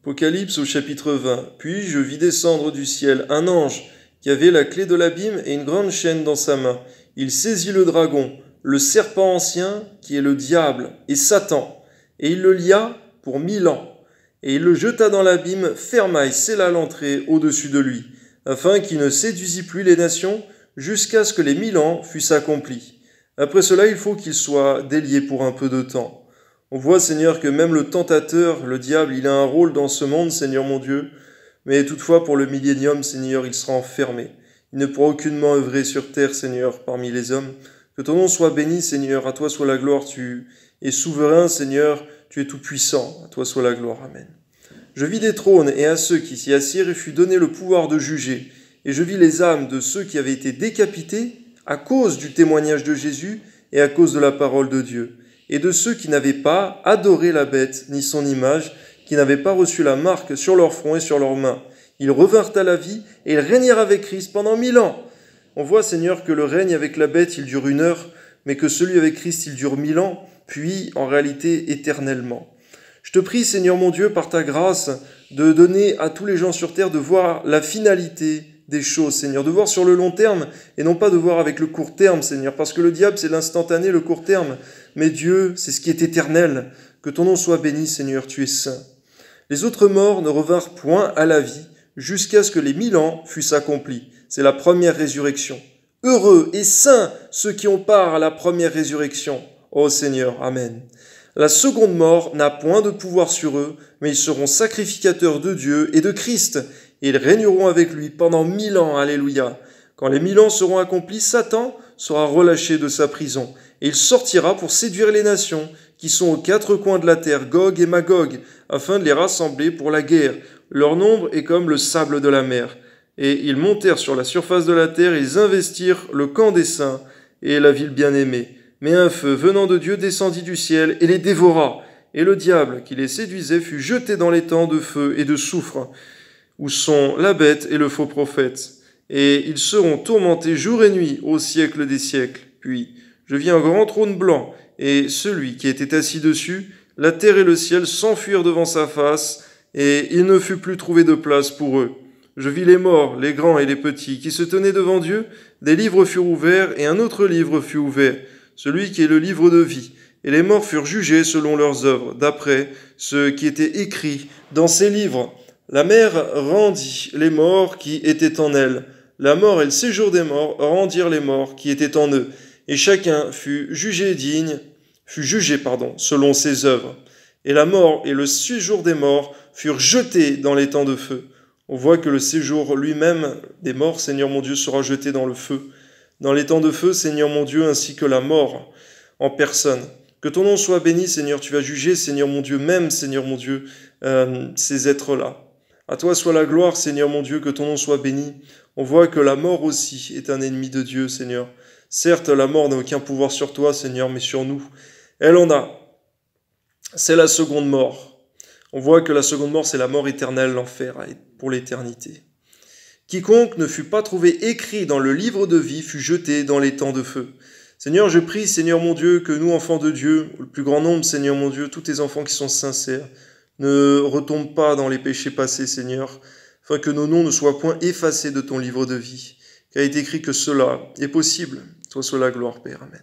Apocalypse au chapitre 20. Puis je vis descendre du ciel un ange qui avait la clé de l'abîme et une grande chaîne dans sa main. Il saisit le dragon, le serpent ancien, qui est le diable et Satan, et il le lia pour 1000 ans. Et il le jeta dans l'abîme, ferma et scella l'entrée au-dessus de lui, afin qu'il ne séduisît plus les nations, jusqu'à ce que les 1000 ans fussent accomplis. Après cela, il faut qu'il soit délié pour un peu de temps. On voit, Seigneur, que même le tentateur, le diable, il a un rôle dans ce monde, Seigneur mon Dieu, mais toutefois pour le millénium, Seigneur, il sera enfermé. Il ne pourra aucunement œuvrer sur terre, Seigneur, parmi les hommes. Que ton nom soit béni, Seigneur, à toi soit la gloire, tu es souverain, Seigneur, tu es tout-puissant, à toi soit la gloire, amen. Je vis des trônes et à ceux qui s'y assirent, il fut donné le pouvoir de juger. Et je vis les âmes de ceux qui avaient été décapités à cause du témoignage de Jésus et à cause de la parole de Dieu. Et de ceux qui n'avaient pas adoré la bête ni son image, qui n'avaient pas reçu la marque sur leur front et sur leurs mains. Ils revinrent à la vie et ils régnèrent avec Christ pendant 1000 ans. On voit, Seigneur, que le règne avec la bête, il dure 1 heure, mais que celui avec Christ, il dure 1000 ans, puis en réalité éternellement. Je te prie, Seigneur mon Dieu, par ta grâce, de donner à tous les gens sur terre de voir la finalité des choses, Seigneur, de voir sur le long terme et non pas de voir avec le court terme, Seigneur, parce que le diable, c'est l'instantané, le court terme, mais Dieu, c'est ce qui est éternel. Que ton nom soit béni, Seigneur, tu es saint. Les autres morts ne revinrent point à la vie jusqu'à ce que les 1000 ans fussent accomplis. C'est la première résurrection. Heureux et saints ceux qui ont part à la première résurrection. Ô Seigneur, amen. La seconde mort n'a point de pouvoir sur eux, mais ils seront sacrificateurs de Dieu et de Christ, et ils régneront avec lui pendant 1000 ans. Alléluia. Quand les 1000 ans seront accomplis, Satan sera relâché de sa prison, et il sortira pour séduire les nations qui sont aux 4 coins de la terre, Gog et Magog, afin de les rassembler pour la guerre. Leur nombre est comme le sable de la mer. Et ils montèrent sur la surface de la terre, et ils investirent le camp des saints et la ville bien-aimée. Mais un feu venant de Dieu descendit du ciel et les dévora. Et le diable qui les séduisait fut jeté dans les temps de feu et de soufre, où sont la bête et le faux prophète. Et ils seront tourmentés jour et nuit au siècle des siècles. Puis je vis un grand trône blanc, et celui qui était assis dessus, la terre et le ciel s'enfuirent devant sa face, et il ne fut plus trouvé de place pour eux. Je vis les morts, les grands et les petits, qui se tenaient devant Dieu. Des livres furent ouverts, et un autre livre fut ouvert, celui qui est le livre de vie. Et les morts furent jugés selon leurs œuvres, d'après ce qui était écrit dans ces livres. La mer rendit les morts qui étaient en elle. La mort et le séjour des morts rendirent les morts qui étaient en eux. Et chacun fut jugé selon ses œuvres. Et la mort et le séjour des morts furent jetés dans les temps de feu. On voit que le séjour lui-même des morts, Seigneur mon Dieu, sera jeté dans le feu. Dans les temps de feu, Seigneur mon Dieu, ainsi que la mort en personne. Que ton nom soit béni, Seigneur, tu vas juger, Seigneur mon Dieu, même, Seigneur mon Dieu, ces êtres-là. À toi soit la gloire, Seigneur mon Dieu, que ton nom soit béni. On voit que la mort aussi est un ennemi de Dieu, Seigneur. Certes, la mort n'a aucun pouvoir sur toi, Seigneur, mais sur nous, elle en a. C'est la seconde mort. On voit que la seconde mort, c'est la mort éternelle, l'enfer, pour l'éternité. Quiconque ne fut pas trouvé écrit dans le livre de vie fut jeté dans les temps de feu. Seigneur, je prie, Seigneur mon Dieu, que nous, enfants de Dieu, le plus grand nombre, Seigneur mon Dieu, tous tes enfants qui sont sincères, ne retombent pas dans les péchés passés, Seigneur, afin que nos noms ne soient point effacés de ton livre de vie. Car il est écrit que cela est possible. Toi soit la gloire, Père. Amen.